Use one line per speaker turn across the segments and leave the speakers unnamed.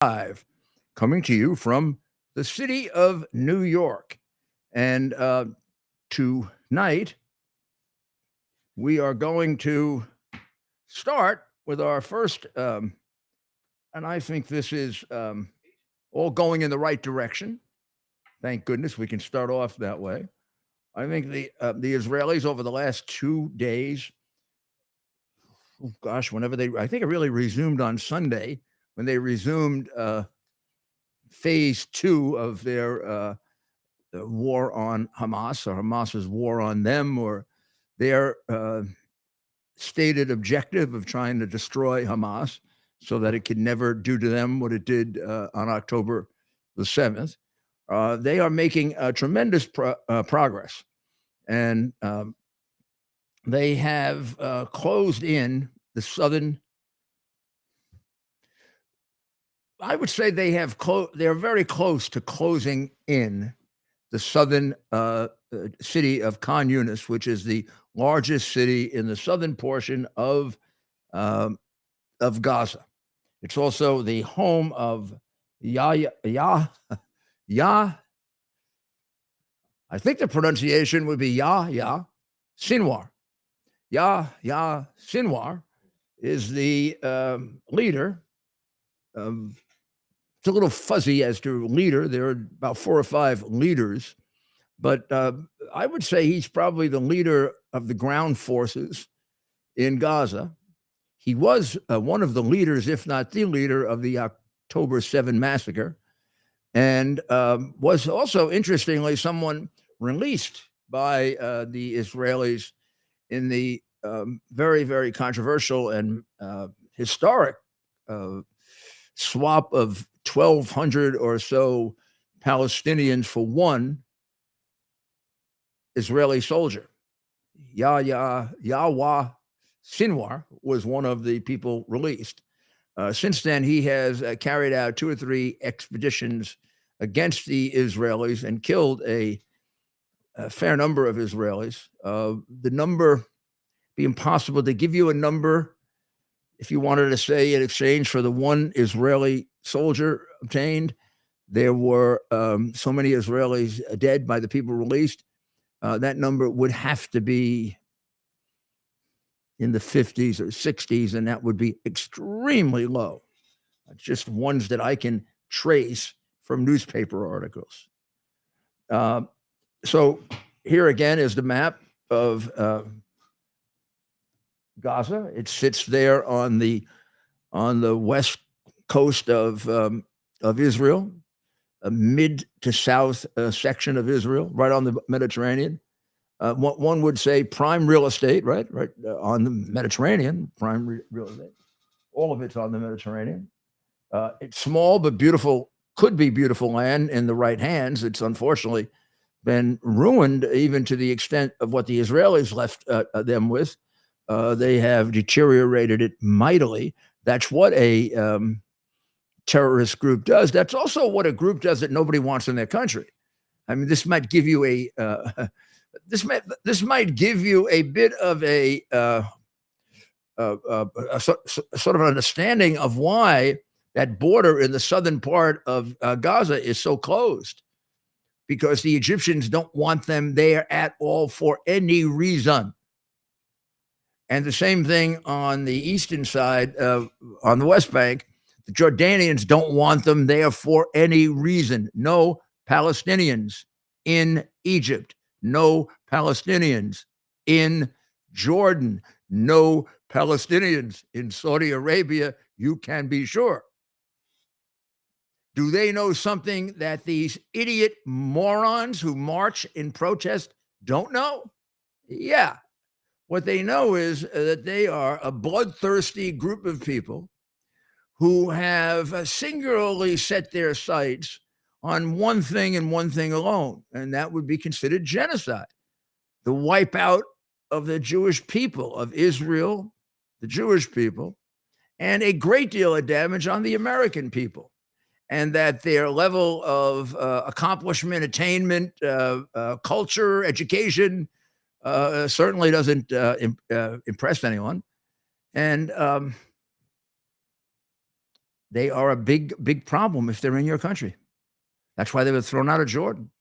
Live, coming to you from the city of New York. And tonight, we are going to start with our first, and I think this is all going in the right direction. Thank goodness we can start off that way. I think the Israelis over the last 2 days, oh gosh, I think it really resumed on Sunday when they resumed phase two of their war on Hamas, or Hamas's war on them, or their stated objective of trying to destroy Hamas so that it could never do to them what it did on October the 7th. They are making tremendous progress. And they have closed in the southern. I would say they're very close to closing in the southern city of Khan Yunis, which is the largest city in the southern portion of Gaza. It's also the home of Yah. I think the pronunciation would be Yahya Sinwar. Yahya Sinwar is the leader. It's a little fuzzy as to leader. There are about 4 or 5 leaders, but I would say he's probably the leader of the ground forces in Gaza. He was one of the leaders, if not the leader, of the October 7 massacre, and was also, interestingly, someone released by the Israelis in the very, very controversial and historic swap of 1,200 or so Palestinians for one Israeli soldier. Yahya Sinwar was one of the people released. Since then, he has carried out 2 or 3 expeditions against the Israelis and killed a fair number of Israelis. The number, be impossible to give you a number if you wanted to say in exchange for the one Israeli soldier obtained. There were so many Israelis dead by the people released. That number would have to be in the 50s or 60s, and that would be extremely low. Just ones that I can trace from newspaper articles. So here again is the map of Gaza. It sits there on the west coast of Israel, a mid to south section of Israel, right on the Mediterranean. One would say prime real estate, right on the Mediterranean, prime real estate. All of it's on the Mediterranean. It's small but beautiful, could be beautiful land in the right hands. It's unfortunately been ruined even to the extent of what the Israelis left them with. They have deteriorated it mightily. That's what a terrorist group does. That's also what a group does that nobody wants in their country. I mean, this might give you a this might give you a bit of a sort of understanding of why that border in the southern part of Gaza is so closed, because the Egyptians don't want them there at all for any reason. And the same thing on the eastern side, on the West Bank. The Jordanians don't want them there for any reason. No Palestinians in Egypt. No Palestinians in Jordan. No Palestinians in Saudi Arabia, you can be sure. Do they know something that these idiot morons who march in protest don't know? Yeah. What they know is that they are a bloodthirsty group of people who have singularly set their sights on one thing and one thing alone, and that would be considered genocide. The wipeout of the Jewish people, of Israel, the Jewish people, and a great deal of damage on the American people. And that their level of accomplishment, attainment, culture, education certainly doesn't impress anyone. And they are a big problem if they're in your country. That's why they were thrown out of Jordan.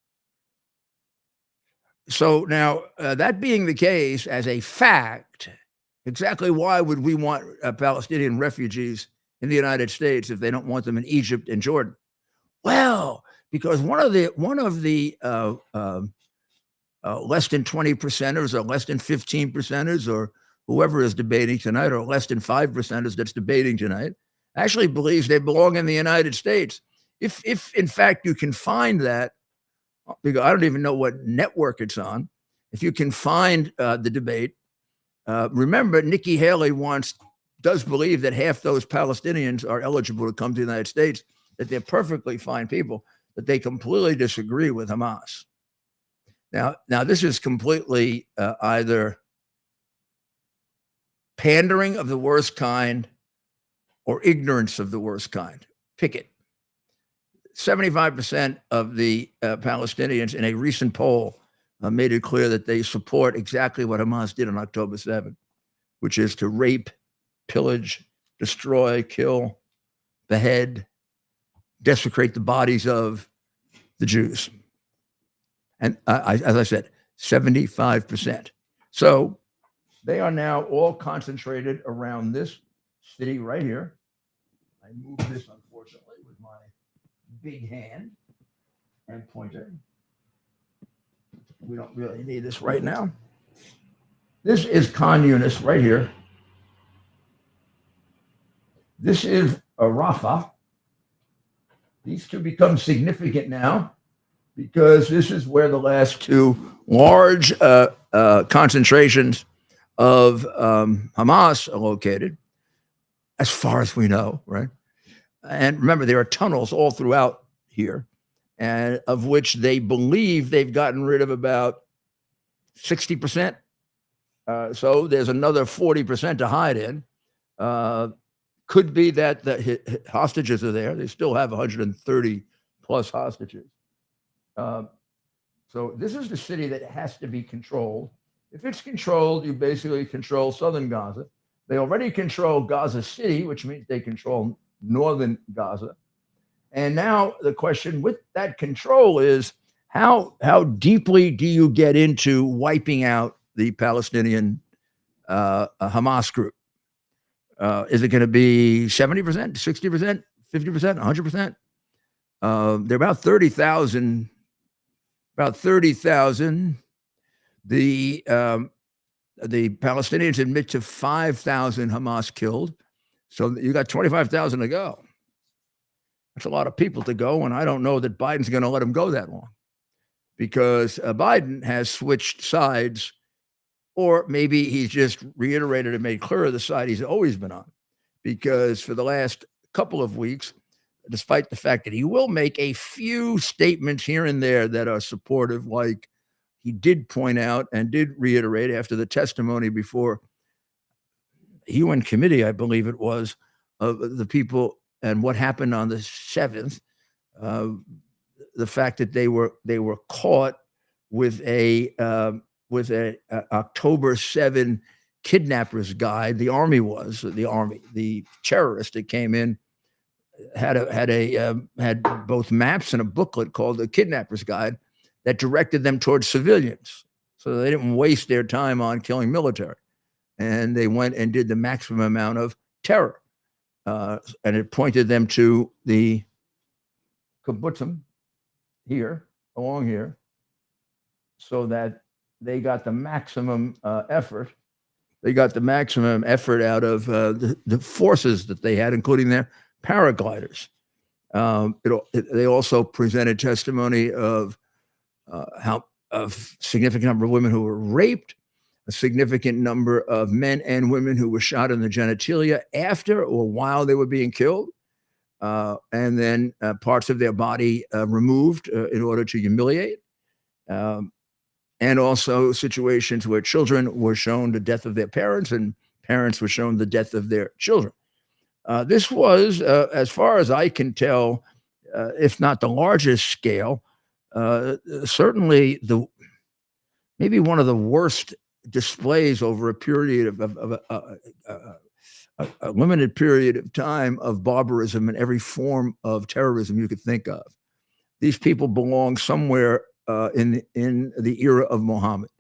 So now, that being the case, as a fact, exactly why would we want Palestinian refugees in the United States if they don't want them in Egypt and Jordan? Well, because one of the less than 20 percenters or less than 15 percenters or whoever is debating tonight, or less than 5 percenters that's debating tonight, actually believes they belong in the United States. If in fact you can find that, because I don't even know what network it's on, if you can find the debate, remember Nikki Haley does believe that half those Palestinians are eligible to come to the United States, that they're perfectly fine people, that they completely disagree with Hamas. Now this is completely either pandering of the worst kind or ignorance of the worst kind. Pick it. 75% of the Palestinians in a recent poll made it clear that they support exactly what Hamas did on October 7th, which is to rape, pillage, destroy, kill, behead, desecrate the bodies of the Jews. And as I said, 75%. So they are now all concentrated around this city right here. I moved this, unfortunately, with my big hand and pointer. We don't really need this right now. This is Khan Yunis right here. This is Rafah. These two become significant now because this is where the last two large concentrations of Hamas are located, as far as we know, right? And remember, there are tunnels all throughout here, and of which they believe they've gotten rid of about 60%. So there's another 40% to hide in. Could be that the hostages are there. They still have 130 plus hostages. So this is the city that has to be controlled. If it's controlled, you basically control southern Gaza. They already control Gaza City, which means they control northern Gaza. And now the question with that control is how deeply do you get into wiping out the Palestinian Hamas group? Is it going to be 70%, 60%, 50%, 100%? They're about 30,000. About 30,000. The Palestinians admit to 5,000 Hamas killed. So you got 25,000 to go. That's a lot of people to go, and I don't know that Biden's going to let them go that long, because Biden has switched sides, or maybe he's just reiterated and made clearer the side he's always been on, because for the last couple of weeks, despite the fact that he will make a few statements here and there that are supportive, like he did point out and did reiterate after the testimony before the UN committee, I believe it was, of the people and what happened on the 7th, the fact that they were caught with a October 7 kidnappers guide. The terrorist that came in had both maps and a booklet called the Kidnappers Guide that directed them towards civilians, so they didn't waste their time on killing military, and they went and did the maximum amount of terror, and it pointed them to the kibbutzim here, along here, so that they got the maximum effort. They got the maximum effort out of the forces that they had, including their paragliders. They also presented testimony of how a significant number of women who were raped, a significant number of men and women who were shot in the genitalia after or while they were being killed, and then parts of their body removed in order to humiliate, and also situations where children were shown the death of their parents and parents were shown the death of their children. This was, as far as I can tell, if not the largest scale, certainly maybe one of the worst displays over a period a limited period of time of barbarism and every form of terrorism you could think of. These people belong somewhere in the era of Muhammad,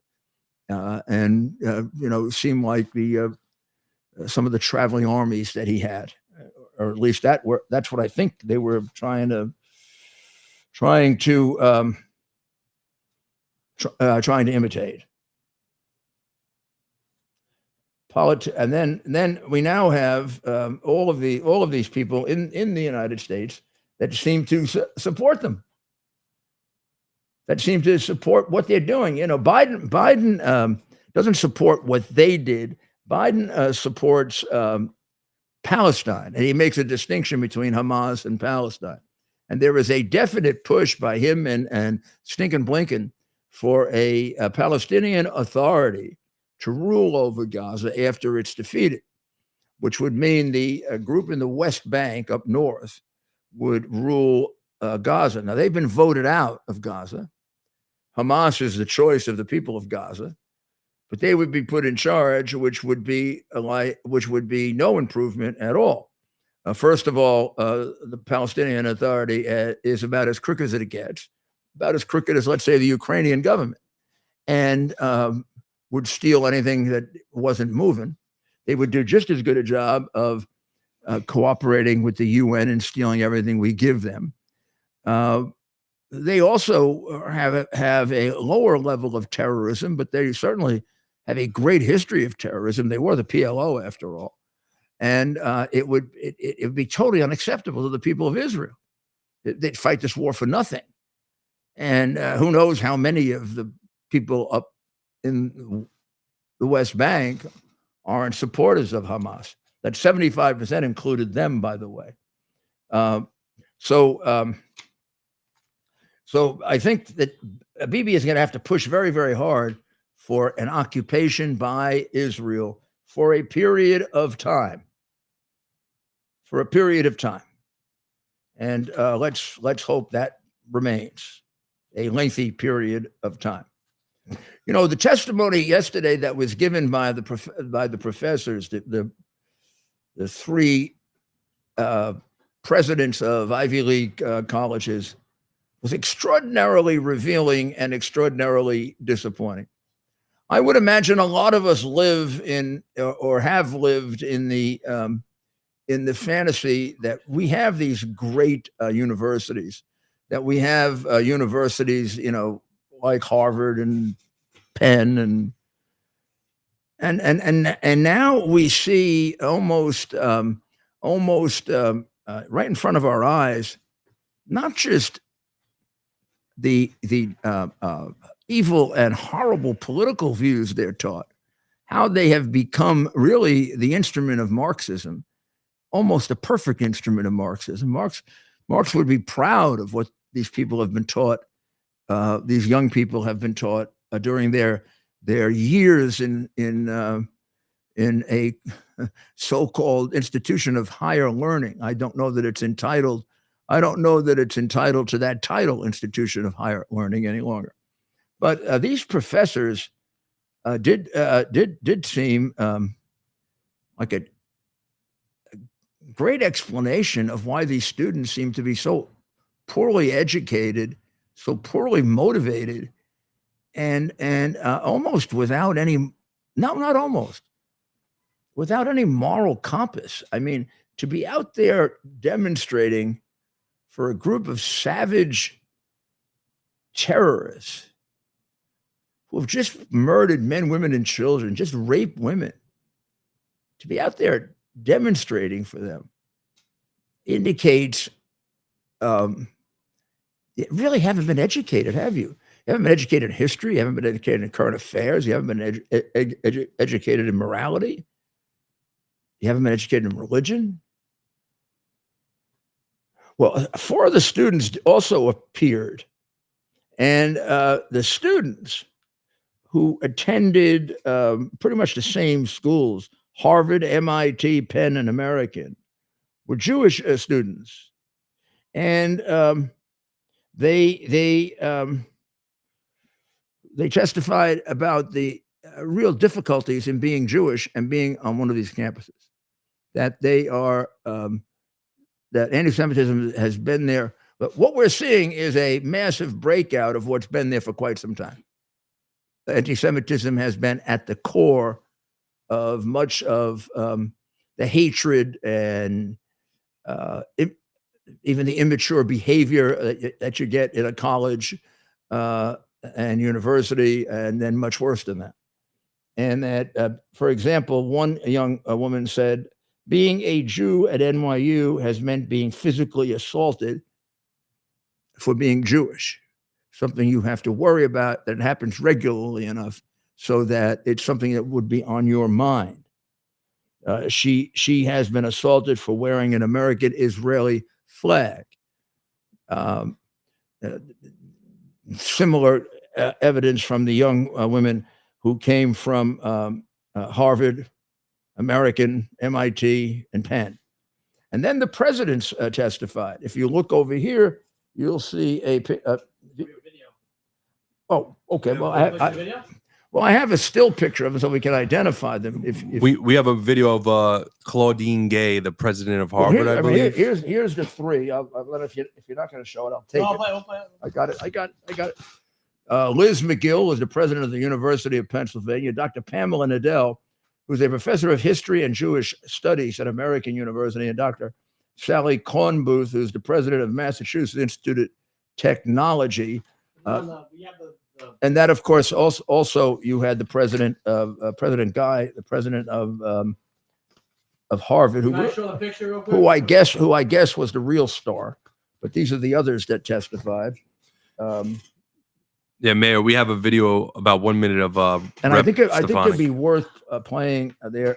and seem like the some of the traveling armies that he had, or at least that's what I think they were trying to trying to imitate. And then we now have all of these people in the United States that seem to support them, that seem to support what they're doing. Biden doesn't support what they did. Biden supports Palestine, and he makes a distinction between Hamas and Palestine. And there is a definite push by him and Stinkin' Blinken for a Palestinian Authority to rule over Gaza after it's defeated, which would mean the group in the West Bank up north would rule Gaza. Now, they've been voted out of Gaza. Hamas is the choice of the people of Gaza, but they would be put in charge, which would be no improvement at all. First of all, the Palestinian Authority is about as crooked as it gets, about as crooked as, let's say, the Ukrainian government, and would steal anything that wasn't moving. They would do just as good a job of cooperating with the UN and stealing everything we give them. They also have a lower level of terrorism, but they certainly have a great history of terrorism. They were the PLO, after all. And it would be totally unacceptable to the people of Israel. They'd fight this war for nothing. And who knows how many of the people up in the West Bank aren't supporters of Hamas. That 75% included them, by the way. So I think that Bibi is going to have to push very, very hard for an occupation by Israel for a period of time. And let's hope that remains a lengthy period of time. The testimony yesterday that was given by the professors, the three presidents of Ivy League colleges, was extraordinarily revealing and extraordinarily disappointing. I would imagine a lot of us live in or have lived in the fantasy that we have these great universities, that we have universities, like Harvard and Penn, and now we see almost right in front of our eyes, not just the evil and horrible political views they're taught, how they have become really the instrument of Marxism, almost a perfect instrument of Marxism. Marx would be proud of what these people have been taught. These young people have been taught during their years in a so-called institution of higher learning. I don't know that it's entitled to that title, institution of higher learning, any longer. But these professors did seem like a great explanation of why these students seem to be so poorly educated, so poorly motivated, and almost without any moral compass. I mean, to be out there demonstrating for a group of savage terrorists who have just murdered men, women, and children, just raped women, to be out there demonstrating for them indicates you really haven't been educated, have you? You haven't been educated in history. You haven't been educated in current affairs. You haven't been educated in morality. You haven't been educated in religion. Well, 4 of the students also appeared, and the students who attended pretty much the same schools, Harvard, MIT, Penn, and American, were Jewish students, and they testified about the real difficulties in being Jewish and being on one of these campuses. that they are that anti-Semitism has been there. But what we're seeing is a massive breakout of what's been there for quite some time. Anti-Semitism has been at the core of much of the hatred and even the immature behavior that you get in a college and university, and then much worse than that. And that, for example, one young woman said, being a Jew at NYU has meant being physically assaulted for being Jewish, something you have to worry about that happens regularly enough so that it's something that would be on your mind. She has been assaulted for wearing an American Israeli flag. Similar evidence from the young women who came from Harvard, American, MIT, and Penn. And then the presidents testified. If you look over here, you'll see a video. Oh, okay. Well, I have a still picture of it so we can identify them. If
we have a video of Claudine Gay, the president of Harvard, I believe.
Here's the three. I'll let if you're not going to show it, I'll take it. I got it. Liz McGill is the president of the University of Pennsylvania. Dr. Pamela Nadell, who's a professor of history and Jewish studies at American University, and Dr. Sally Kornbluth, who's the president of Massachusetts Institute of Technology. And that, of course, also you had the president of President Guy, the president of Harvard, who I guess was the real star. But these are the others that testified.
Yeah, Mayor, we have a video about 1 minute of
and I think it'd be worth playing their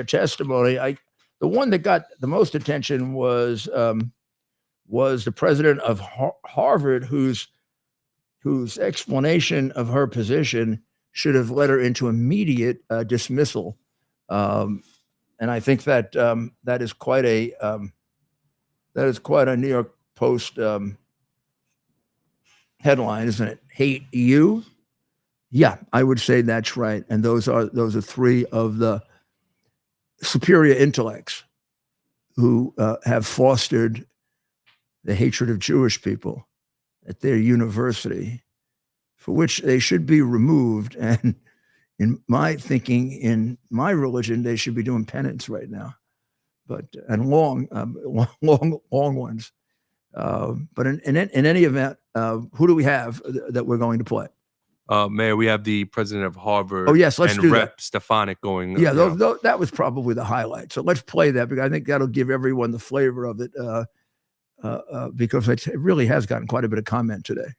testimony. The one that got the most attention was the president of Harvard, whose explanation of her position should have led her into immediate dismissal. And I think that that is quite a New York Post headline, isn't it? Hate you? Yeah, I would say that's right. And those are three of the superior intellects who have fostered the hatred of Jewish people at their university, for which they should be removed. And in my thinking, in my religion, they should be doing penance right now, and long ones. But in any event, who do we have that we're going to play?
Mayor, we have the president of Harvard.
Oh, yes, let's do
Rep
that.
Stefanik going.
Yeah, that was probably the highlight. So let's play that, because I think that'll give everyone the flavor of it, because it really has gotten quite a bit of comment today.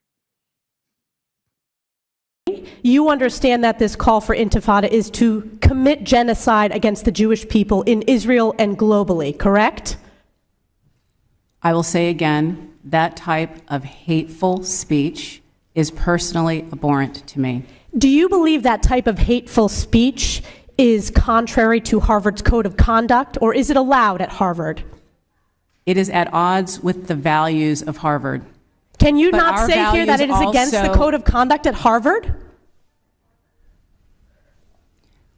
You understand that this call for intifada is to commit genocide against the Jewish people in Israel and globally, correct?
I will say again, that type of hateful speech is personally abhorrent to me.
Do you believe that type of hateful speech is contrary to Harvard's code of conduct, or is it allowed at Harvard?
It is at odds with the values of Harvard.
Can you not say here that it is against the code of conduct at Harvard?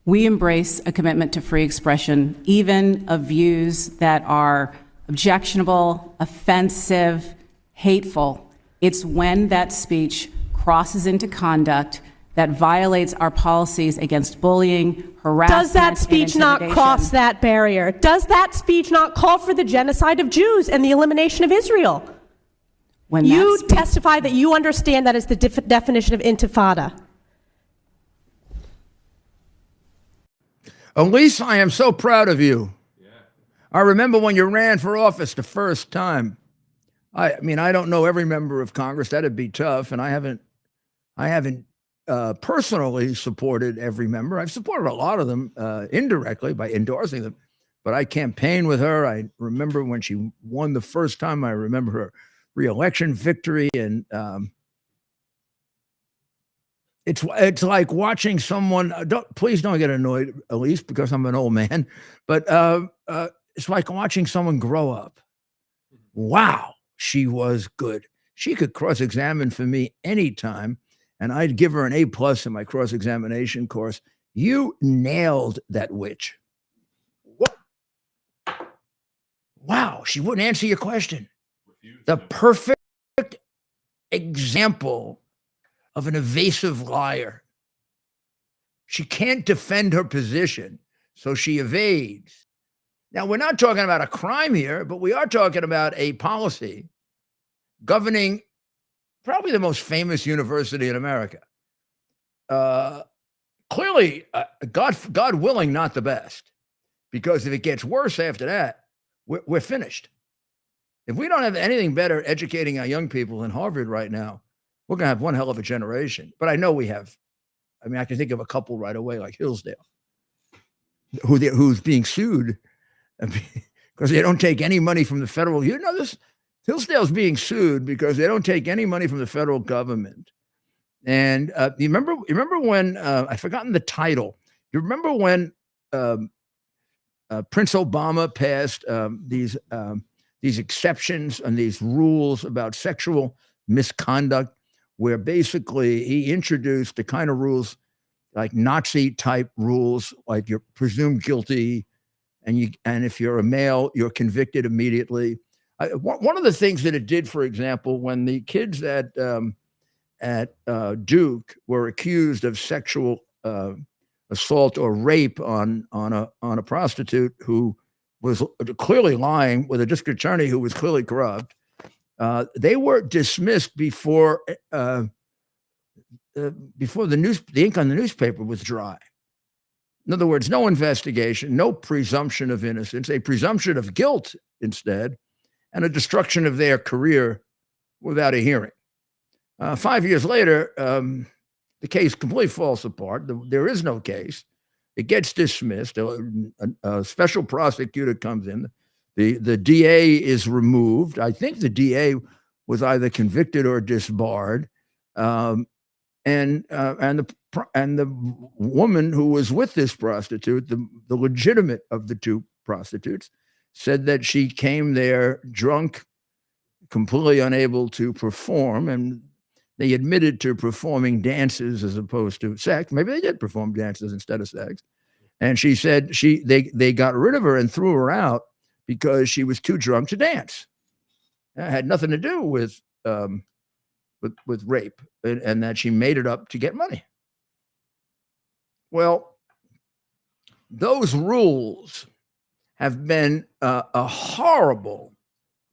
We embrace a commitment to free expression, even of views that are objectionable, offensive, hateful. It's when that speech crosses into conduct that violates our policies against bullying, harassment,
Does that speech not cross that barrier? Does that speech not call for the genocide of Jews and the elimination of Israel?
When
you testify that you understand that is the definition of intifada.
Elise, I am so proud of you. Yeah. I remember when you ran for office the first time. I mean, I don't know every member of Congress. That'd be tough. And I haven't personally supported every member. I've supported a lot of them indirectly by endorsing them. But I campaigned with her. I remember when she won the first time. I remember her re-election victory. And it's like watching someone. Please don't get annoyed, Elise, because I'm an old man. But it's like watching someone grow up. Wow. She was good. She could cross-examine for me anytime, and I'd give her an A+ in my cross-examination course You nailed that witch. What? Wow, she wouldn't answer your question. The perfect example of an evasive liar. She can't defend her position, so she evades. Now, we're not talking about a crime here, but we are talking about a policy governing probably the most famous university in America. Clearly, God willing, not the best, because if it gets worse after that, we're finished. If we don't have anything better educating our young people in Harvard right now, we're going to have one hell of a generation. But I know we have. I mean, I can think of a couple right away, like Hillsdale, who's being sued because they don't take any money from the federal. You know this? Hillsdale's being sued because they don't take any money from the federal government. And you remember when I've forgotten the title. You remember when Prince Obama passed these exceptions and these rules about sexual misconduct, where basically he introduced the kind of rules like Nazi type rules, like you're presumed guilty, and if you're a male, you're convicted immediately. One of the things that it did, for example, when the kids at Duke were accused of sexual assault or rape on a prostitute who was clearly lying with a district attorney who was clearly corrupt, they were dismissed before the ink on the newspaper was dry. In other words, no investigation, no presumption of innocence, a presumption of guilt instead, and a destruction of their career without a hearing. 5 years later, the case completely falls apart. There is no case. It gets dismissed. A special prosecutor comes in. The DA is removed. I think the DA was either convicted or disbarred. And the woman who was with this prostitute, the legitimate of the two prostitutes, said that she came there drunk, completely unable to perform, and they admitted to performing dances as opposed to sex. Maybe they did perform dances instead of sex. And she said they got rid of her and threw her out because she was too drunk to dance. It had nothing to do with rape, and that she made it up to get money. Well, those rules have been a horrible,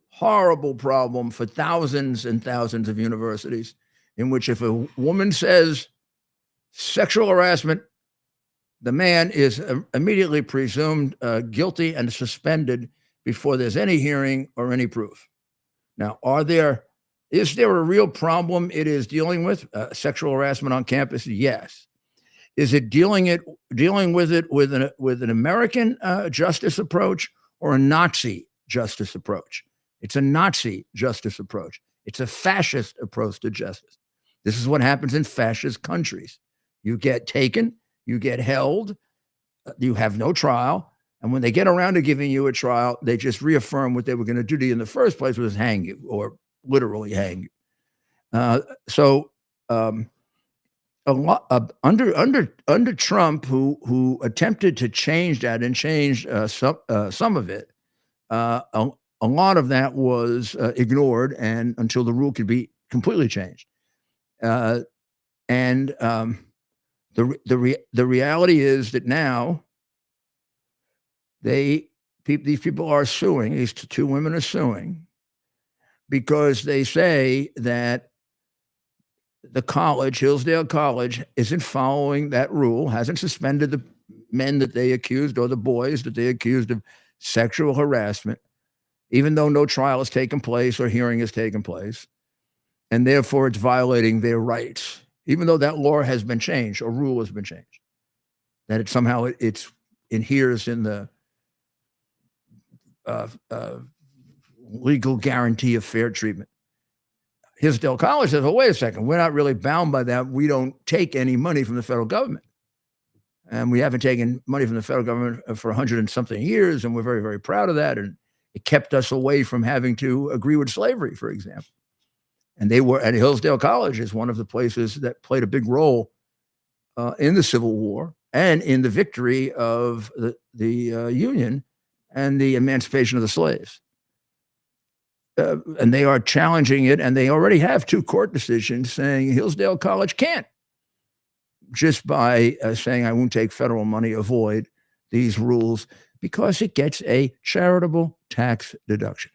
horrible problem for thousands and thousands of universities, in which if a woman says sexual harassment, the man is immediately presumed guilty and suspended before there's any hearing or any proof. Now, is there a real problem it is dealing with sexual harassment on campus? Yes. Is it dealing with it with an American justice approach or a Nazi justice approach? It's a Nazi justice approach. It's a fascist approach to justice. This is what happens in fascist countries. You get taken, you get held, you have no trial, and when they get around to giving you a trial, they just reaffirm what they were going to do to you in the first place, was hang you, or literally hang you. A lot under Trump, who attempted to change that and changed some of it, a lot of that was ignored, and until the rule could be completely changed. The reality is that now these people are suing. These two women are suing because they say that the college, Hillsdale College, isn't following that rule, hasn't suspended the men that they accused or the boys that they accused of sexual harassment, even though no trial has taken place or hearing has taken place. And therefore, it's violating their rights, even though that law has been changed or rule has been changed, that it somehow adheres in the legal guarantee of fair treatment. Hillsdale College says, well, wait a second, we're not really bound by that. We don't take any money from the federal government. And we haven't taken money from the federal government for 100 and something years, and we're very, very proud of that. And it kept us away from having to agree with slavery, for example. And Hillsdale College is one of the places that played a big role in the Civil War and in the victory of the Union and the emancipation of the slaves. And they are challenging it, and they already have 2 court decisions saying Hillsdale College can't, just by saying I won't take federal money, avoid these rules, because it gets a charitable tax deduction.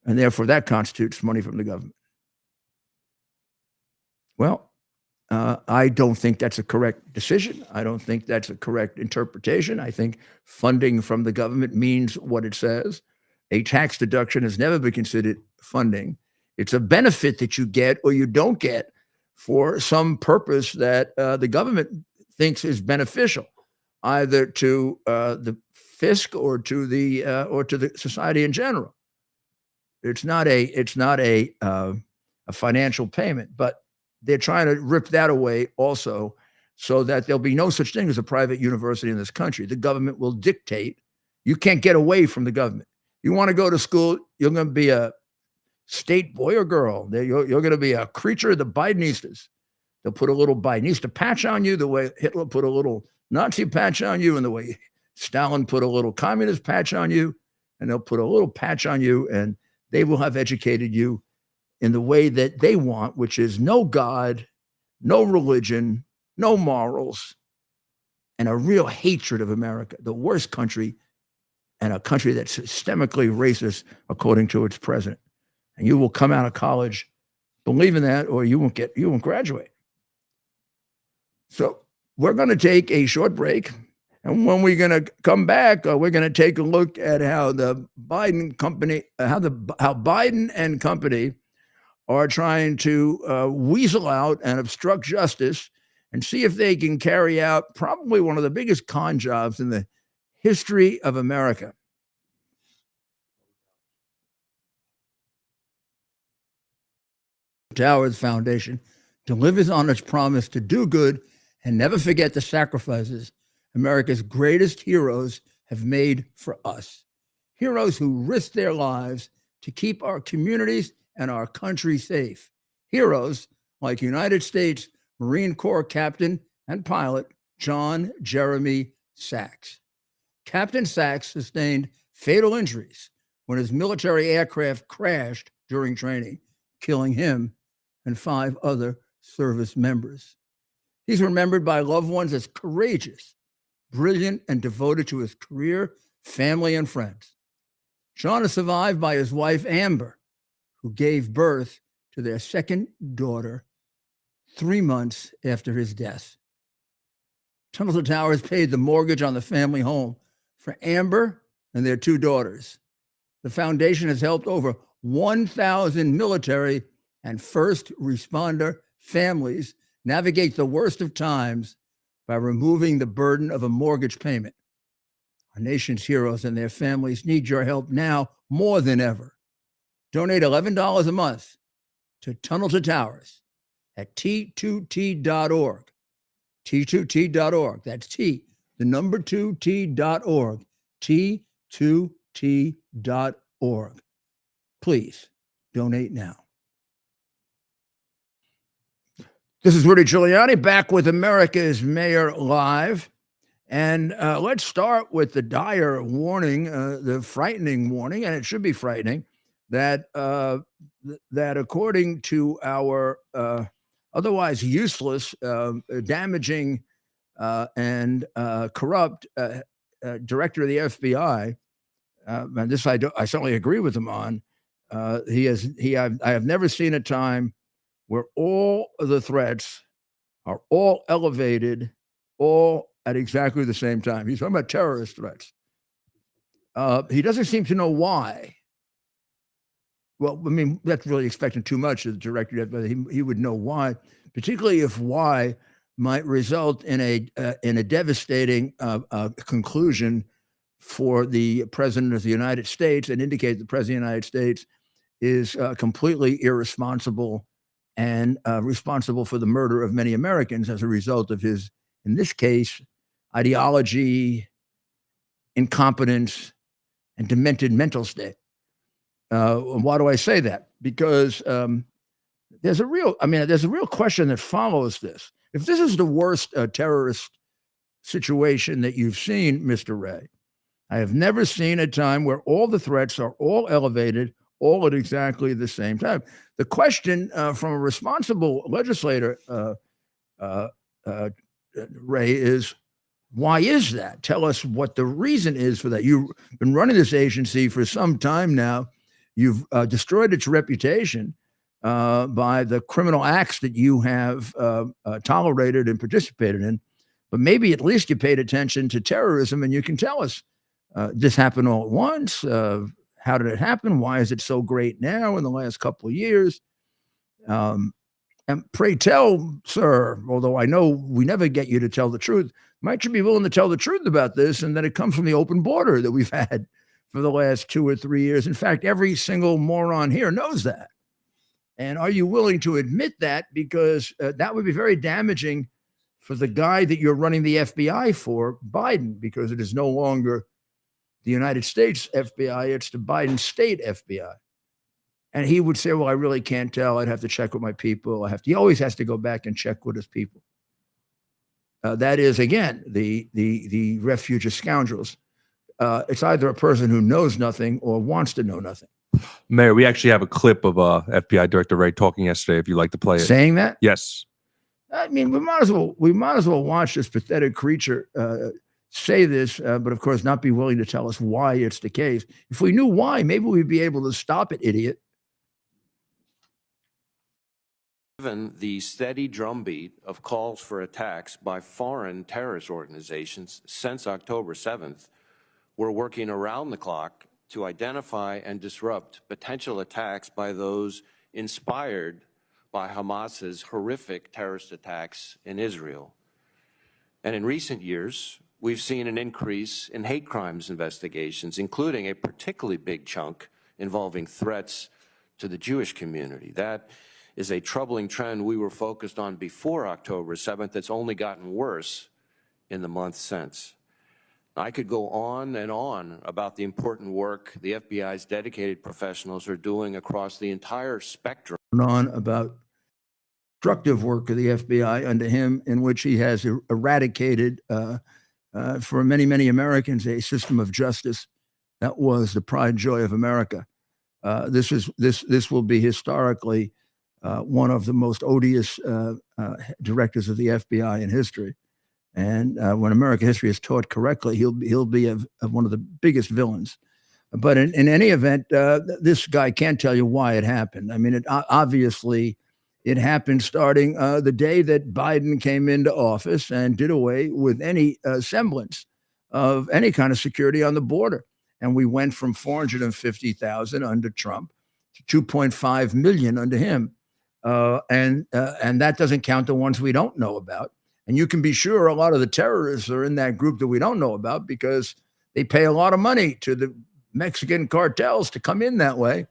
And therefore, that constitutes money from the government. Well, I don't think that's a correct decision. I don't think that's a correct interpretation. I think funding from the government means what it says. A tax deduction has never been considered funding. It's a benefit that you get or you don't get for some purpose that the government thinks is beneficial, either to the fisc or to the society in general. It's not a financial payment, but they're trying to rip that away also, so that there'll be no such thing as a private university in this country. The government will dictate. You can't get away from the government. You want to go to school, you're going to be a state boy or girl. You're going to be a creature of the Bidenistas. They'll put a little Bidenista patch on you the way Hitler put a little Nazi patch on you, and the way Stalin put a little communist patch on you, and they'll put a little patch on you, and they will have educated you in the way that they want, which is no God, no religion, no morals, and a real hatred of America, the worst country, and a country that's systemically racist, according to its president. And you will come out of college believing that, or you won't graduate. So we're going to take a short break. And when we're going to come back, we're going to take a look at how the Biden company, how Biden and company are trying to weasel out and obstruct justice, and see if they can carry out probably one of the biggest con jobs in the history of America. Towers Foundation delivers on its promise to do good and never forget the sacrifices America's greatest heroes have made for us. Heroes who risked their lives to keep our communities and our country safe. Heroes like United States Marine Corps Captain and pilot John Jeremy Sachs. Captain Sachs sustained fatal injuries when his military aircraft crashed during training, killing him and 5 other service members. He's remembered by loved ones as courageous, brilliant, and devoted to his career, family, and friends. John is survived by his wife, Amber, who gave birth to their second daughter 3 months after his death. Tunnel to Towers paid the mortgage on the family home for Amber and their 2 daughters. The foundation has helped over 1,000 military and first responder families navigate the worst of times by removing the burden of a mortgage payment. Our nation's heroes and their families need your help now more than ever. Donate $11 a month to Tunnel to Towers at T2T.org. T2T.org. That's T, the number 2T.org. T2T.org. Please donate now. This is Rudy Giuliani back with America's Mayor Live. And let's start with the dire warning, the frightening warning, and it should be frightening, that according to our otherwise useless, damaging, and corrupt director of the FBI, and this I certainly agree with him on, I have never seen a time where all of the threats are all elevated, all at exactly the same time. He's talking about terrorist threats. He doesn't seem to know why. Well, I mean, that's really expecting too much of the director, but he would know why, particularly if why might result in a devastating conclusion for the president of the United States, and indicate the president of the United States is completely irresponsible and responsible for the murder of many Americans as a result of his, in this case, ideology, incompetence, and demented mental state. Why do I say that? Because there's a real question that follows this. If this is the worst terrorist situation that you've seen, Mr. Ray. I have never seen a time where all the threats are all elevated, all at exactly the same time. The question from a responsible legislator, Ray, is why is that? Tell us what the reason is for that. You've been running this agency for some time now. You've destroyed its reputation by the criminal acts that you have tolerated and participated in. But maybe at least you paid attention to terrorism, and you can tell us this happened all at once. How did it happen? Why is it so great now in the last couple of years? And pray tell, sir, although I know we never get you to tell the truth, might you be willing to tell the truth about this and that it comes from the open border that we've had for the last 2 or 3 years? In fact, every single moron here knows that. And are you willing to admit that? Because that would be very damaging for the guy that you're running the FBI for, Biden, because it is no longer the United States FBI, it's the Biden state FBI. And he would say, well, I really can't tell. I'd have to check with my people. He always has to go back and check with his people. That is, again, the refuge of scoundrels. It's either a person who knows nothing or wants to know nothing.
Mayor, we actually have a clip of FBI Director Ray talking yesterday, if you'd like to play it.
Saying that?
Yes.
I mean, we might as well watch this pathetic creature say this, but of course not be willing to tell us why it's the case. If we knew why, maybe we'd be able to stop it, idiot.
Given the steady drumbeat of calls for attacks by foreign terrorist organizations since October 7th, we're working around the clock to identify and disrupt potential attacks by those inspired by Hamas's horrific terrorist attacks in Israel. And in recent years, we've seen an increase in hate crimes investigations, including a particularly big chunk involving threats to the Jewish community. That is a troubling trend we were focused on before October 7th. It's only gotten worse in the months since. I could go on and on about the important work the FBI's dedicated professionals are doing across the entire spectrum.
On about destructive work of the FBI under him, in which he has eradicated for many, many Americans a system of justice that was the pride and joy of America. This will be historically one of the most odious directors of the FBI in history. And when American history is taught correctly, he'll be one of the biggest villains. But in any event, this guy can't tell you why it happened. I mean, obviously it happened starting the day that Biden came into office and did away with any semblance of any kind of security on the border. And we went from 450,000 under Trump to 2.5 million under him. And that doesn't count the ones we don't know about. And you can be sure a lot of the terrorists are in that group that we don't know about because they pay a lot of money to the Mexican cartels to come in that way.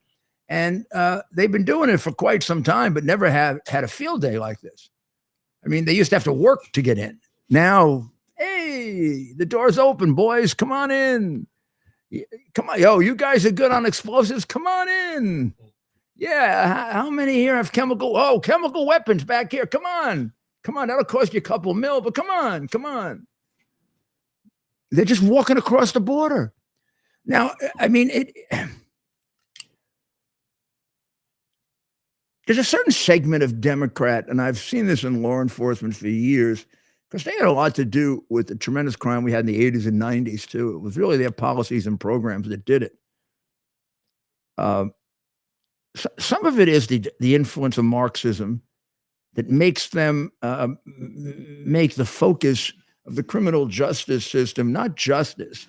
And they've been doing it for quite some time, but never have had a field day like this. I mean, they used to have to work to get in. Now, hey, the door's open, boys. Come on in. Come on. Yo, you guys are good on explosives. Come on in. Yeah. How many here have chemical weapons back here? Come on. Come on. That'll cost you a couple mil, but come on. Come on. They're just walking across the border. Now, I mean, there's a certain segment of Democrat, and I've seen this in law enforcement for years, because they had a lot to do with the tremendous crime we had in the 80s and 90s, too. It was really their policies and programs that did it. Some of it is the influence of Marxism that makes them make the focus of the criminal justice system not justice,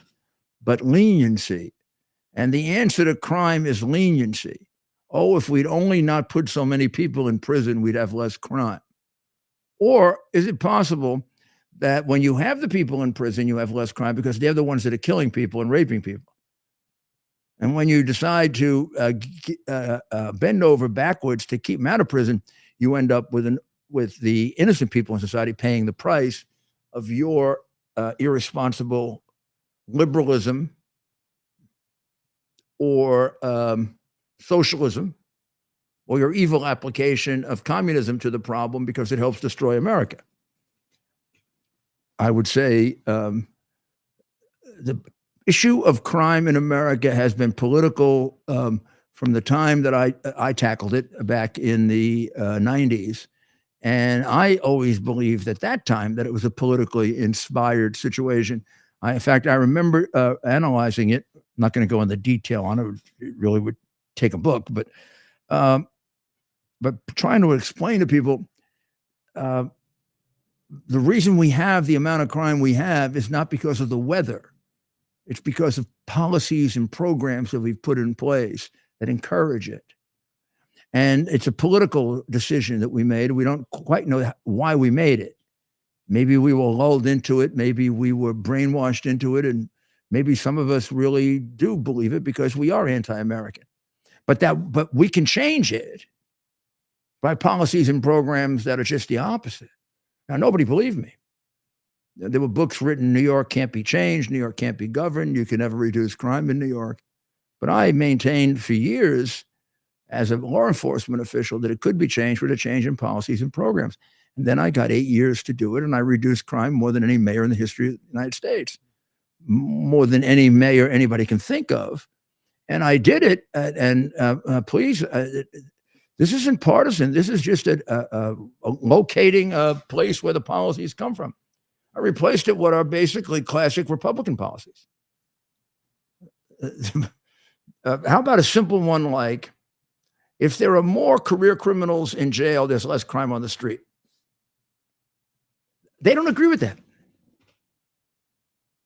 but leniency. And the answer to crime is leniency. Oh, if we'd only not put so many people in prison, we'd have less crime. Or is it possible that when you have the people in prison, you have less crime because they're the ones that are killing people and raping people? And when you decide to bend over backwards to keep them out of prison, you end up with the innocent people in society paying the price of your irresponsible liberalism or socialism, or your evil application of communism to the problem because it helps destroy America. I would say the issue of crime in America has been political from the time that I tackled it back in the 90s. And I always believed at that time that it was a politically inspired situation. In fact, I remember analyzing it. I'm not going to go into detail on it. It really would take a book, but trying to explain to people the reason we have the amount of crime we have is not because of the weather. It's because of policies and programs that we've put in place that encourage it. And it's a political decision that we made. We don't quite know why we made it. Maybe we were lulled into it. Maybe we were brainwashed into it. And maybe some of us really do believe it because we are anti-American. But we can change it by policies and programs that are just the opposite. Now, nobody believed me. There were books written, New York can't be changed, New York can't be governed, you can never reduce crime in New York. But I maintained for years as a law enforcement official that it could be changed with a change in policies and programs. And then I got 8 years to do it, and I reduced crime more than any mayor in the history of the United States, more than any mayor anybody can think of. And I did it, please, this isn't partisan. This is just a locating a place where the policies come from. I replaced it with what are basically classic Republican policies. How about a simple one like, if there are more career criminals in jail, there's less crime on the street? They don't agree with that.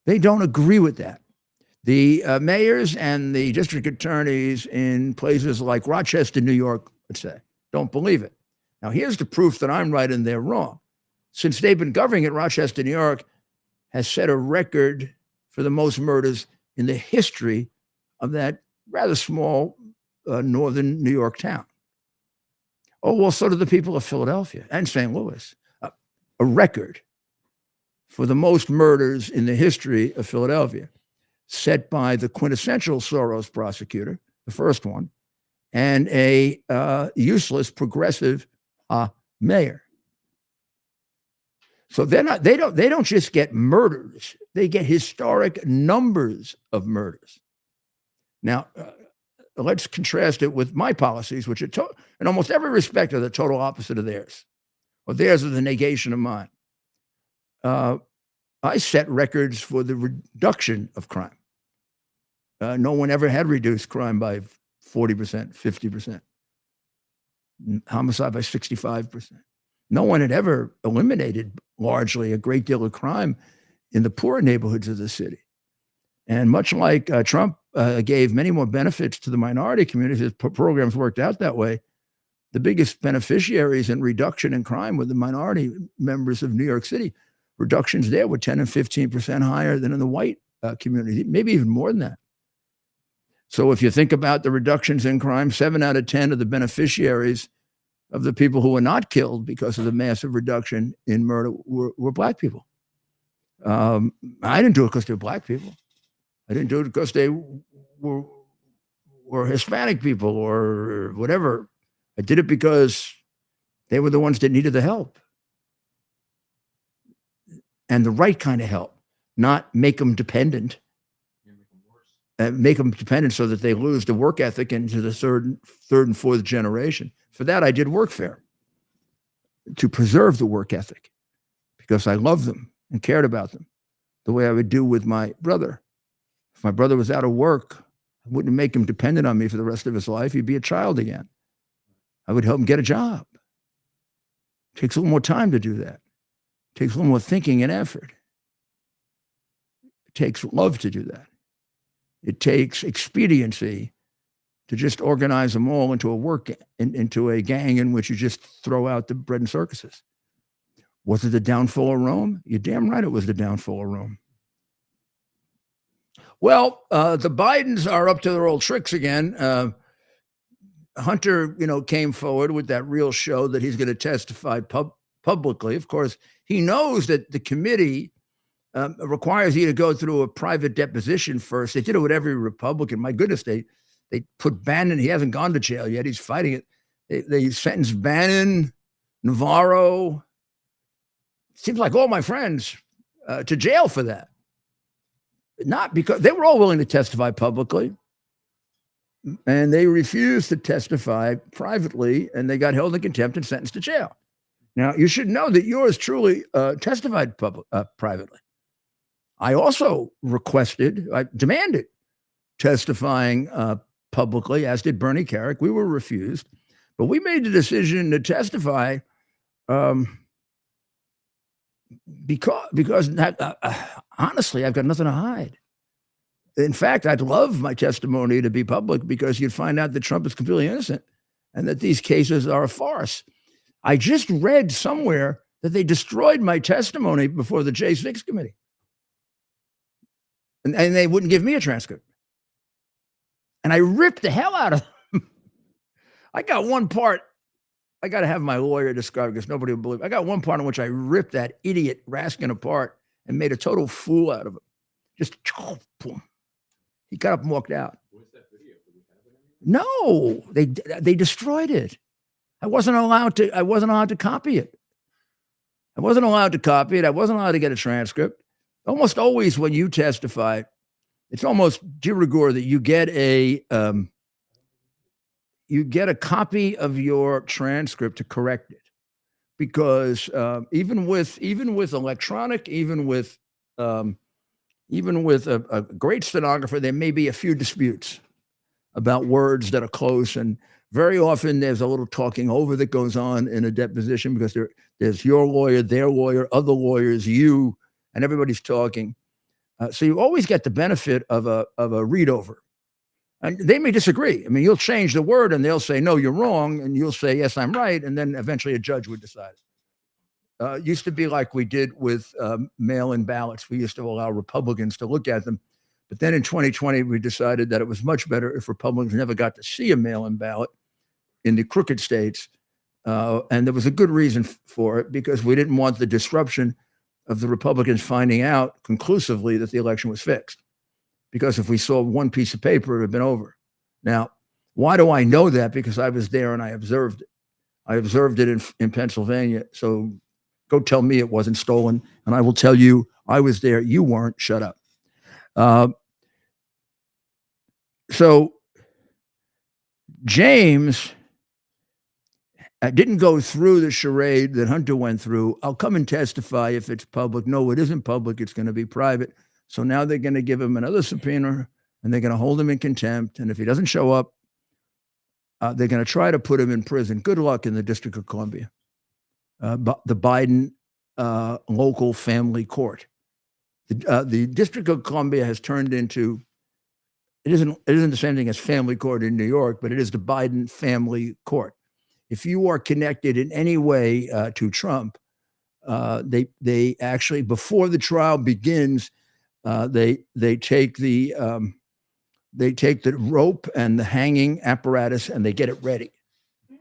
They don't agree with that. The mayors and the district attorneys in places like Rochester, New York, let's say, don't believe it. Now, here's the proof that I'm right and they're wrong. Since they've been governing it, Rochester, New York has set a record for the most murders in the history of that rather small northern New York town. Oh, well, so do the people of Philadelphia and St. Louis. A record for the most murders in the history of Philadelphia, set by the quintessential Soros prosecutor, the first one, and a useless progressive mayor. So they don't just get murders; they get historic numbers of murders. Now, let's contrast it with my policies, which are in almost every respect are the total opposite of theirs, or theirs are the negation of mine. I set records for the reduction of crime. No one ever had reduced crime by 40%, 50%. Homicide by 65%. No one had ever eliminated largely a great deal of crime in the poorer neighborhoods of the city. And much like Trump gave many more benefits to the minority communities, his programs worked out that way. The biggest beneficiaries in reduction in crime were the minority members of New York City. Reductions there were 10 and 15% higher than in the white community, maybe even more than that. So if you think about the reductions in crime, 7 out of 10 of the beneficiaries of the people who were not killed because of the massive reduction in murder were black people. I didn't do it because they were black people. I didn't do it because they were Hispanic people or whatever. I did it because they were the ones that needed the help. And the right kind of help, not make them dependent. Make them dependent so that they lose the work ethic into the third and fourth generation. For that, I did workfare to preserve the work ethic because I loved them and cared about them the way I would do with my brother. If my brother was out of work, I wouldn't make him dependent on me for the rest of his life. He'd be a child again. I would help him get a job. It takes a little more time to do that. It takes a little more thinking and effort. It takes love to do that. It takes expediency to just organize them all into into a gang in which you just throw out the bread and circuses. Was it the downfall of Rome? You're damn right it was the downfall of Rome. Well, the Bidens are up to their old tricks again. Hunter, came forward with that real show that he's going to testify publicly. Of course, he knows that the committee requires you to go through a private deposition first. They did it with every Republican. My goodness, they put Bannon. He hasn't gone to jail yet. He's fighting it. They sentenced Bannon, Navarro. Seems like all my friends. to jail for that. Not because they were all willing to testify publicly, and they refused to testify privately, and they got held in contempt and sentenced to jail. Now, you should know that yours truly testified privately. I also I demanded testifying publicly, as did Bernie Carrick. We were refused, but we made the decision to testify because honestly, I've got nothing to hide. In fact, I'd love my testimony to be public because you'd find out that Trump is completely innocent and that these cases are a farce. I just read somewhere that they destroyed my testimony before the J6 committee. And they wouldn't give me a transcript. And I ripped the hell out of them. I got one part. I got to have my lawyer describe because nobody will believe. I got one part in which I ripped that idiot Raskin apart and made a total fool out of him. Just boom. He got up and walked out. Where's that video? No, they destroyed it. I wasn't allowed to copy it. I wasn't allowed to copy it. I wasn't allowed to get a transcript. Almost always when you testify, it's almost de rigueur that you get a copy of your transcript to correct it, because even with electronic, even with a great stenographer, there may be a few disputes about words that are close, and very often there's a little talking over that goes on in a deposition because there's your lawyer, their lawyer, other lawyers, you, and everybody's talking. So you always get the benefit of a read over. And they may disagree. I mean, you'll change the word and they'll say, no, you're wrong. And you'll say, yes, I'm right. And then eventually a judge would decide it. Used to be like we did with mail-in ballots. We used to allow Republicans to look at them. But then in 2020, we decided that it was much better if Republicans never got to see a mail-in ballot in the crooked states. And there was a good reason for it, because we didn't want the disruption of the Republicans finding out conclusively that the election was fixed. Because if we saw one piece of paper, it would have been over. Now, why do I know that? Because I was there and I observed it. I observed it in Pennsylvania. So go tell me it wasn't stolen, and I will tell you I was there. You weren't. Shut up. So James didn't go through the charade that Hunter went through. I'll come and testify if it's public. No, it isn't public. It's going to be private. So now they're going to give him another subpoena, and they're going to hold him in contempt. And if he doesn't show up, they're going to try to put him in prison. Good luck in the District of Columbia, the Biden local family court. The District of Columbia has turned into, it isn't the same thing as family court in New York, but it is the Biden family court. If you are connected in any way to Trump, they actually, before the trial begins, they take the rope and the hanging apparatus and they get it ready,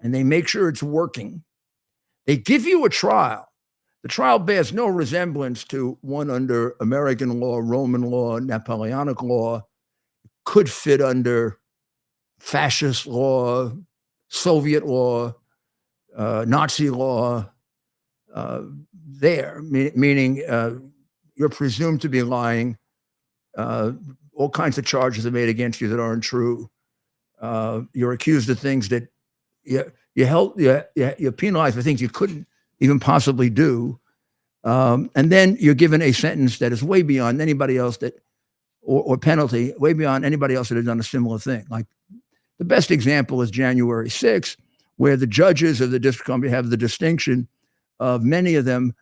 and they make sure it's working. They give you a trial. The trial bears no resemblance to one under American law, Roman law, Napoleonic law. Could fit under fascist law, Soviet law, Nazi law. Meaning you're presumed to be lying. All kinds of charges are made against you that aren't true. You're accused of things that you're penalized for things you couldn't even possibly do. And then you're given a sentence that is way beyond anybody else or penalty, way beyond anybody else that has done a similar thing. Like the best example is January 6th, where the judges of the District of Columbia have the distinction of many of them,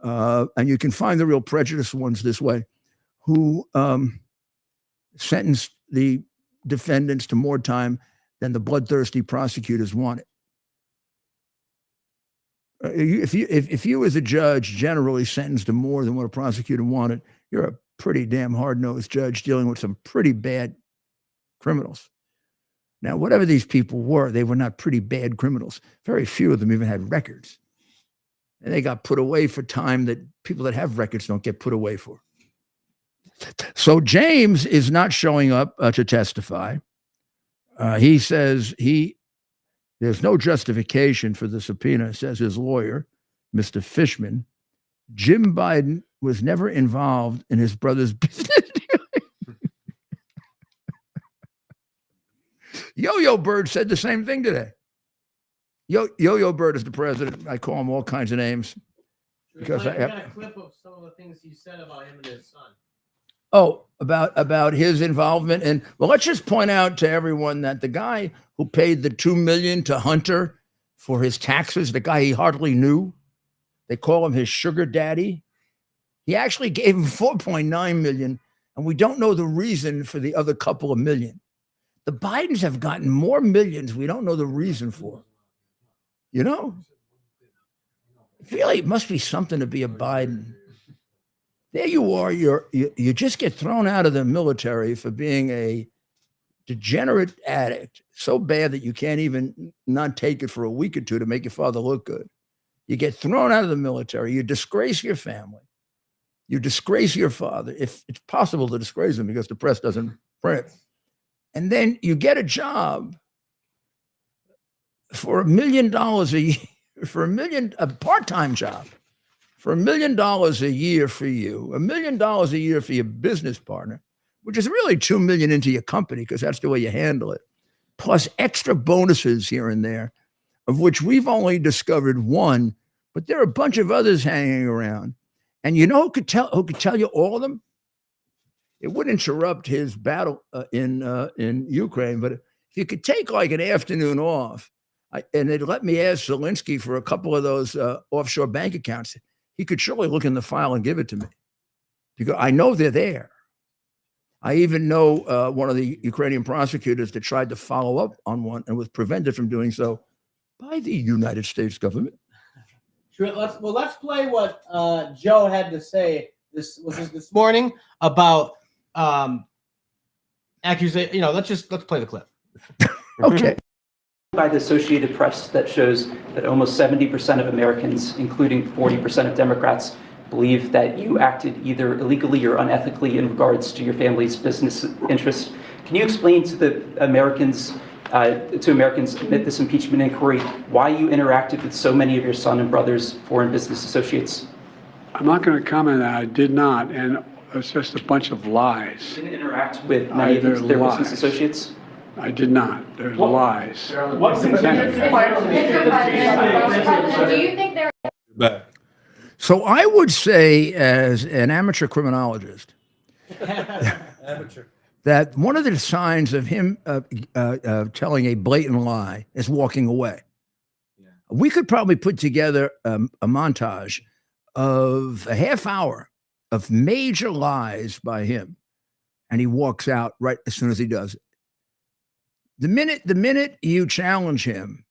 and you can find the real prejudiced ones this way, who sentenced the defendants to more time than the bloodthirsty prosecutors wanted. If you as a judge generally sentenced to more than what a prosecutor wanted, you're a pretty damn hard-nosed judge dealing with some pretty bad criminals. Now, whatever these people were, they were not pretty bad criminals. Very few of them even had records. And they got put away for time that people that have records don't get put away for. So James is not showing up to testify. He says there's no justification for the subpoena, says his lawyer, Mr. Fishman. Jim Biden was never involved in his brother's business. Yo-Yo Bird said the same thing today. Yo-Yo Bird is the president. I call him all kinds of names. Because
I got a clip of some of the things he said about him and his son.
Oh, about his involvement. And well, let's just point out to everyone that the guy who paid the $2 million to Hunter for his taxes, the guy he hardly knew, they call him his sugar daddy. He actually gave him $4.9 million, and we don't know the reason for the other couple of million. The Bidens have gotten more millions we don't know the reason for. You know? Really, it must be something to be a Biden. There you are, you just get thrown out of the military for being a degenerate addict, so bad that you can't even not take it for a week or two to make your father look good. You get thrown out of the military, you disgrace your family, you disgrace your father, if it's possible to disgrace him because the press doesn't print. And then you get a job for $1 million a year, a part-time job, for $1 million a year for you, $1 million a year for your business partner, which is really $2 million into your company because that's the way you handle it, plus extra bonuses here and there, of which we've only discovered one, but there are a bunch of others hanging around. And you know who could tell you all of them? It would interrupt his battle in Ukraine, but if you could take like an afternoon off, and they'd let me ask Zelensky for a couple of those offshore bank accounts, he could surely look in the file and give it to me because I know they're there. I even know one of the Ukrainian prosecutors that tried to follow up on one and was prevented from doing so by the United States government.
Sure, let's play what Joe had to say this morning about accusation. Let's play the clip.
Okay.
By the Associated Press that shows that almost 70% of Americans, including 40% of Democrats, believe that you acted either illegally or unethically in regards to your family's business interests. Can you explain to the Americans, amid this impeachment inquiry, why you interacted with so many of your son and brother's foreign business associates?
I'm not going to comment on that. I did not, and it's just a bunch of lies.
You didn't interact with many of their business associates?
I did not. There's lies.
What's the do you think they're
Back.
So I would say, as an amateur criminologist, that one of the signs of him telling a blatant lie is walking away. Yeah. We could probably put together a montage of a half hour of major lies by him, and he walks out right as soon as he does it. The minute you challenge him,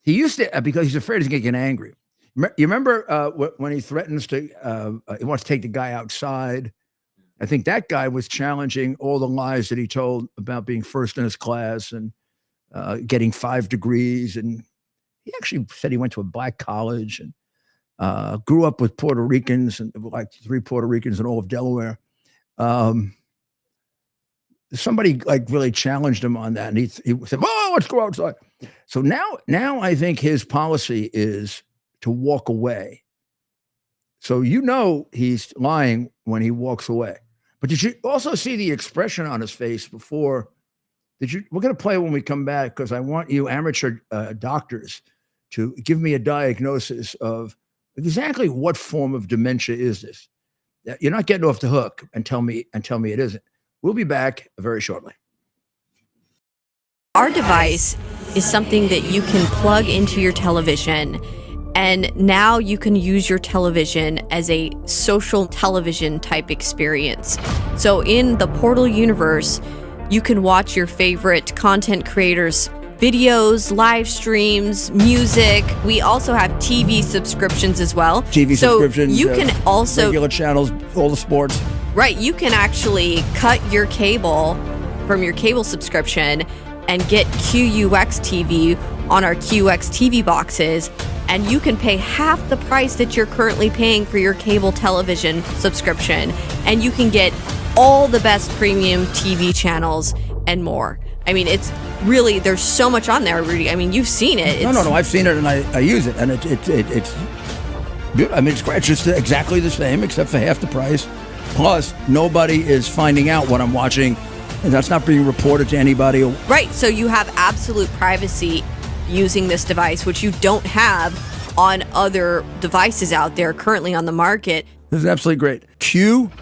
he used to, because he's afraid he's going to get angry. You remember when he threatens to, he wants to take the guy outside. I think that guy was challenging all the lies that he told about being first in his class and getting 5 degrees. And he actually said he went to a black college and grew up with Puerto Ricans, and like 3 Puerto Ricans in all of Delaware. Somebody like really challenged him on that, and he said, "Oh, let's go outside." So now I think his policy is to walk away. So he's lying when he walks away. But did you also see the expression on his face before? We're going to play when we come back because I want you amateur doctors to give me a diagnosis of exactly what form of dementia is this. You're not getting off the hook and tell me it isn't. We'll be back very shortly.
Our device is something that you can plug into your television, and now you can use your television as a social television type experience. So in the Portal universe, you can watch your favorite content creators' videos, live streams, music. We also have TV subscriptions as well.
Subscriptions.
You can also
regular channels, all the sports.
Right, you can actually cut your cable from your cable subscription and get QUX TV on our QX TV boxes, and you can pay half the price that you're currently paying for your cable television subscription, and you can get all the best premium TV channels and more. I mean, it's really, there's so much on there, Rudy. I mean, you've seen it.
No, I've seen it and I use it, and Good. I mean, it's great. It's just exactly the same, except for half the price. Plus, nobody is finding out what I'm watching, and that's not being reported to anybody.
Right. So you have absolute privacy using this device, which you don't have on other devices out there currently on the market.
This is absolutely great. QUX.TV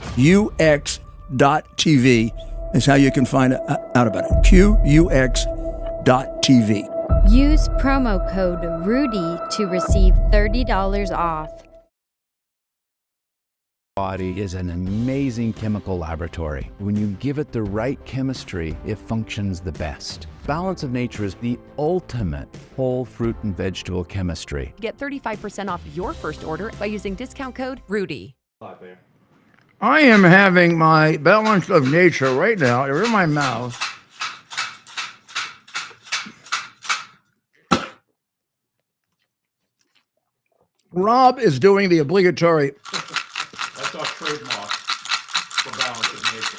is how you can find out about it. QUX.TV.
Use promo code RUDY to receive $30 off.
Body is an amazing chemical laboratory. When you give it the right chemistry, it functions the best. Balance of Nature is the ultimate whole fruit and vegetable chemistry.
Get 35% off your first order by using discount code RUDY.
I am having my Balance of Nature right now. They're in my mouth. Rob is doing the obligatory.
That's our trademark for Balance of Nature.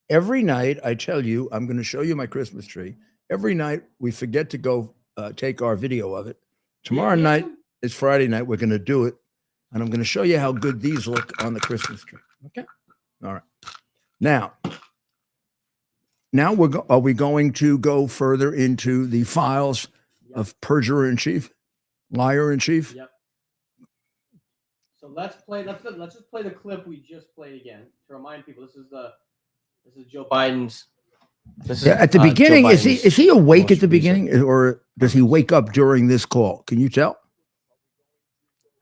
Every night, I tell you, I'm going to show you my Christmas tree. Every night, we forget to go take our video of it. Tomorrow night is Friday night. We're going to do it. And I'm going to show you how good these look on the Christmas tree. Okay? All right. Now are we going to go further into the files of perjurer in chief, liar in chief?
Yep. So let's just play the clip we just played again to remind people this is Joe Biden's.
At the beginning, is he awake at the beginning, or does he wake up during this call? Can you tell?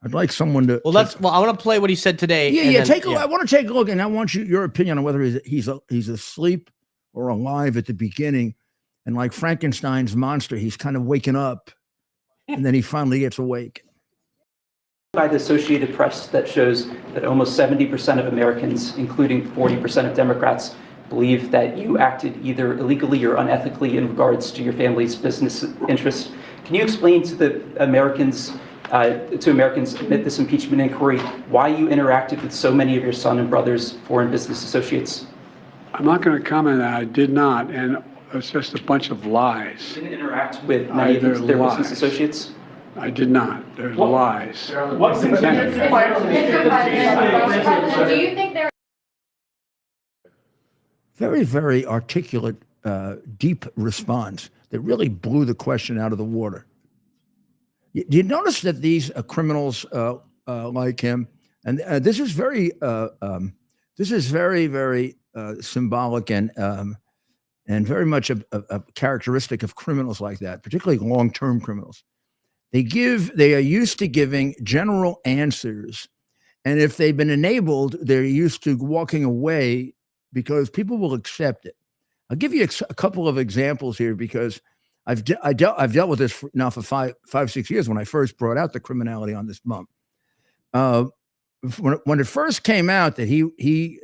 I'd like someone to.
Well, I want to play what he said today.
Yeah. I want to take a look, and I want your opinion on whether he's asleep or alive at the beginning, and like Frankenstein's monster, he's kind of waking up, and then he finally gets awake.
By the Associated Press that shows that almost 70% of Americans, including 40% of Democrats, believe that you acted either illegally or unethically in regards to your family's business interests. Can you explain to the Americans amid this impeachment inquiry why you interacted with so many of your son and brother's foreign business associates?
I'm not going to comment on that. I did not, and it's just a bunch of lies.
You didn't interact with many of their business associates?
I did not. There's lies.
Do you think there?
Very, very articulate, deep response that really blew the question out of the water. Do you notice that these criminals like him, and this is very, very symbolic and very much a characteristic of criminals like that, particularly long-term criminals. They are used to giving general answers, and if they've been enabled, they're used to walking away because people will accept it. I'll give you a couple of examples here because I've dealt with this now for 5-6 years when I first brought out the criminality on this bump. When it first came out that he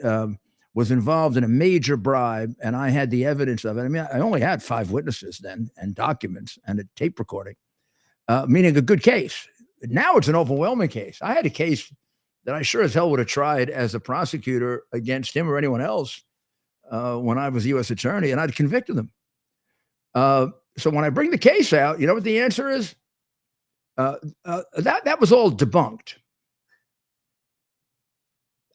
was involved in a major bribe, and I had the evidence of it. I mean, I only had 5 witnesses then and documents and a tape recording, meaning a good case. Now it's an overwhelming case. I had a case that I sure as hell would have tried as a prosecutor against him or anyone else when I was U.S. attorney, and I'd convicted them. So when I bring the case out, you know what the answer is? That was all debunked.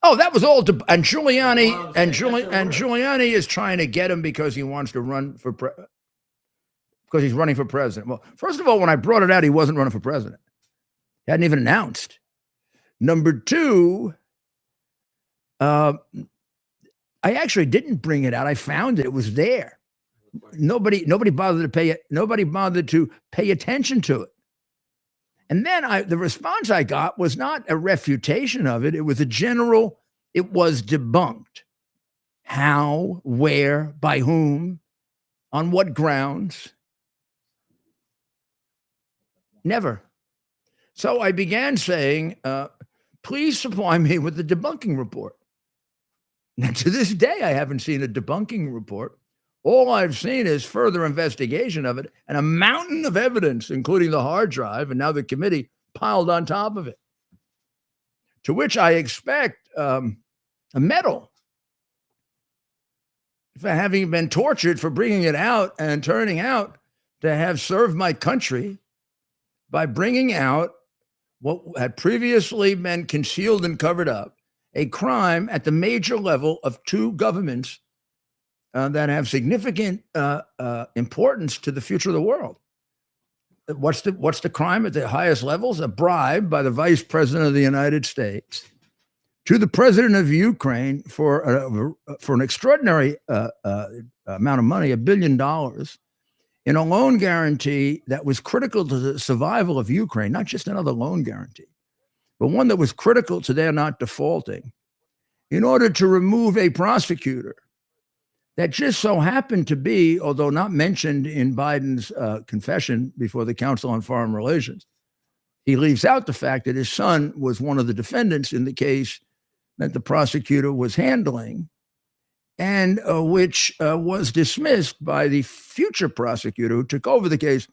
Oh, that was all. And Giuliani is trying to get him because he wants to run for because he's running for president. Well, first of all, when I brought it out, he wasn't running for president. He hadn't even announced. Number 2, I actually didn't bring it out. I found it. It was there. Nobody bothered to pay it. Nobody bothered to pay attention to it. And then the response I got was not a refutation of it. It was it was debunked. How, where, by whom, on what grounds? Never. So I began saying, please supply me with the debunking report. Now, to this day, I haven't seen a debunking report. All I've seen is further investigation of it and a mountain of evidence, including the hard drive, and now the committee piled on top of it, to which I expect a medal for having been tortured for bringing it out and turning out to have served my country by bringing out what had previously been concealed and covered up, a crime at the major level of two governments that have significant importance to the future of the world. What's the crime at the highest levels? A bribe by the Vice President of the United States to the President of Ukraine for an extraordinary amount of money, $1 billion, in a loan guarantee that was critical to the survival of Ukraine, not just another loan guarantee, but one that was critical to their not defaulting, in order to remove a prosecutor that just so happened to be, although not mentioned in Biden's confession before the Council on Foreign Relations, he leaves out the fact that his son was one of the defendants in the case that the prosecutor was handling, and which was dismissed by the future prosecutor who took over the case,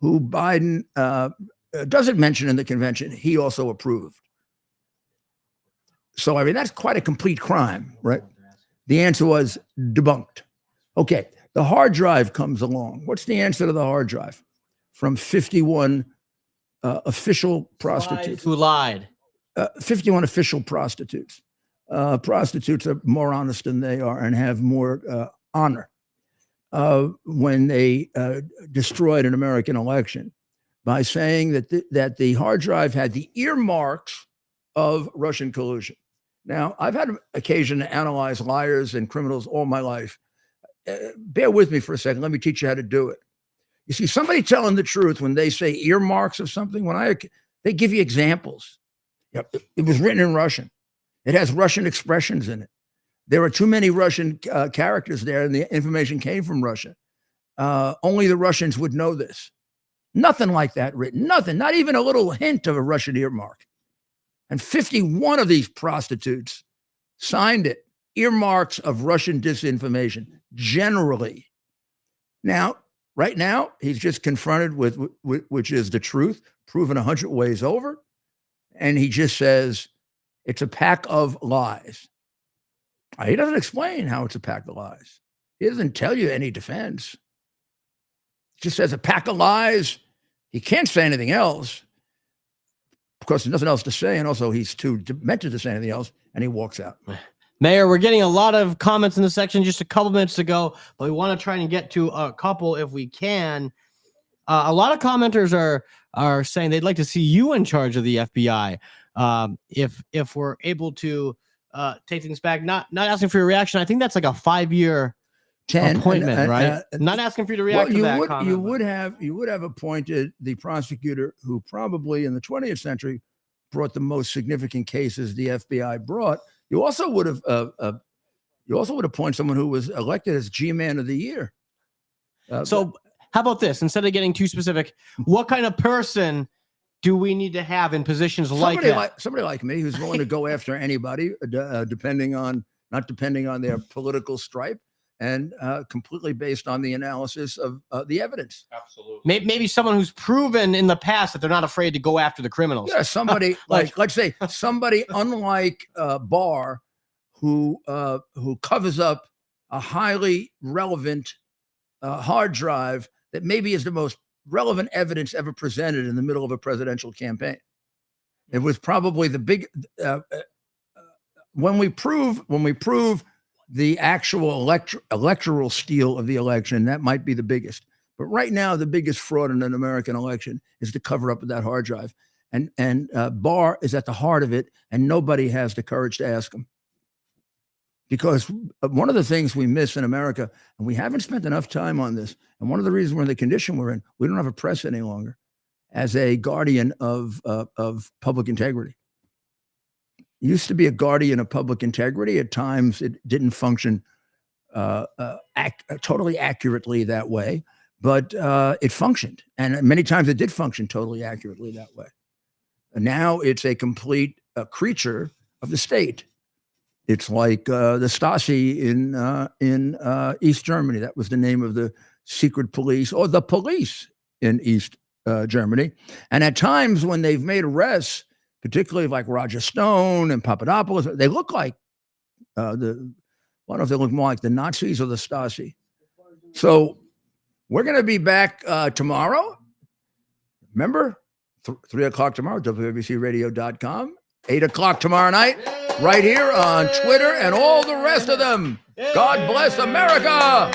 who Biden doesn't mention in the convention, he also approved. So, I mean, that's quite a complete crime, right? The answer was debunked. Okay, the hard drive comes along. What's the answer to the hard drive? From 51 official prostitutes.
Who lied?
51 official prostitutes. Prostitutes are more honest than they are and have more honor when they destroyed an American election by saying that the hard drive had the earmarks of Russian collusion. Now, I've had occasion to analyze liars and criminals all my life. Bear with me for a second. Let me teach you how to do it. You see, somebody telling the truth when they say earmarks of something, they give you examples. It was written in Russian. It has Russian expressions in it. There are too many Russian characters there, and the information came from Russia. Only the Russians would know this. Nothing like that written. Nothing. Not even a little hint of a Russian earmark. And 51 of these prostitutes signed it. Earmarks of Russian disinformation, generally. Now, right now, he's just confronted with which is the truth, proven 100 ways over. And he just says, it's a pack of lies. He doesn't explain how it's a pack of lies. He doesn't tell you any defense. He just says a pack of lies. He can't say anything else. Of course, there's nothing else to say. And also, he's too demented to say anything else. And he walks out.
Mayor, we're getting a lot of comments in the section just a couple minutes ago, but we want to try and get to a couple if we can. A lot of commenters are saying they'd like to see you in charge of the FBI. If we're able to take things back, not asking for your reaction. I think that's like a 5-year appointment, right? Not asking for you to react to that comment.
You would have appointed the prosecutor who probably in the 20th century brought the most significant cases the FBI brought. You also would appoint someone who was elected as G-Man of the Year.
So how about this? Instead of getting too specific, what kind of person do we need to have in positions like that?
Somebody like me who's willing to go after anybody, not depending on their political stripe, and completely based on the analysis of the evidence.
Absolutely.
Maybe someone who's proven in the past that they're not afraid to go after the criminals.
Yeah, somebody let's say somebody unlike Barr, who covers up a highly relevant hard drive that maybe is the most relevant evidence ever presented in the middle of a presidential campaign. It was probably the big when we prove the actual electoral steal of the election, that might be the biggest. But right now, the biggest fraud in an American election is the cover up of that hard drive. And Barr is at the heart of it, and nobody has the courage to ask him. Because one of the things we miss in America, and we haven't spent enough time on this, and one of the reasons we're in the condition we're in, we don't have a press any longer as a guardian of public integrity. It used to be a guardian of public integrity. At times, it didn't function totally accurately that way, but it functioned. And many times it did function totally accurately that way. And now it's a complete creature of the state. It's like the Stasi in East Germany. That was the name of the secret police, or the police in East Germany. And at times when they've made arrests, particularly like Roger Stone and Papadopoulos, they look like I don't know if they look more like the Nazis or the Stasi. So We're going to be back tomorrow. Remember, 3 o'clock tomorrow, WABCRadio.com. 8 o'clock tomorrow night, right here on Twitter and all the rest of them. God bless America.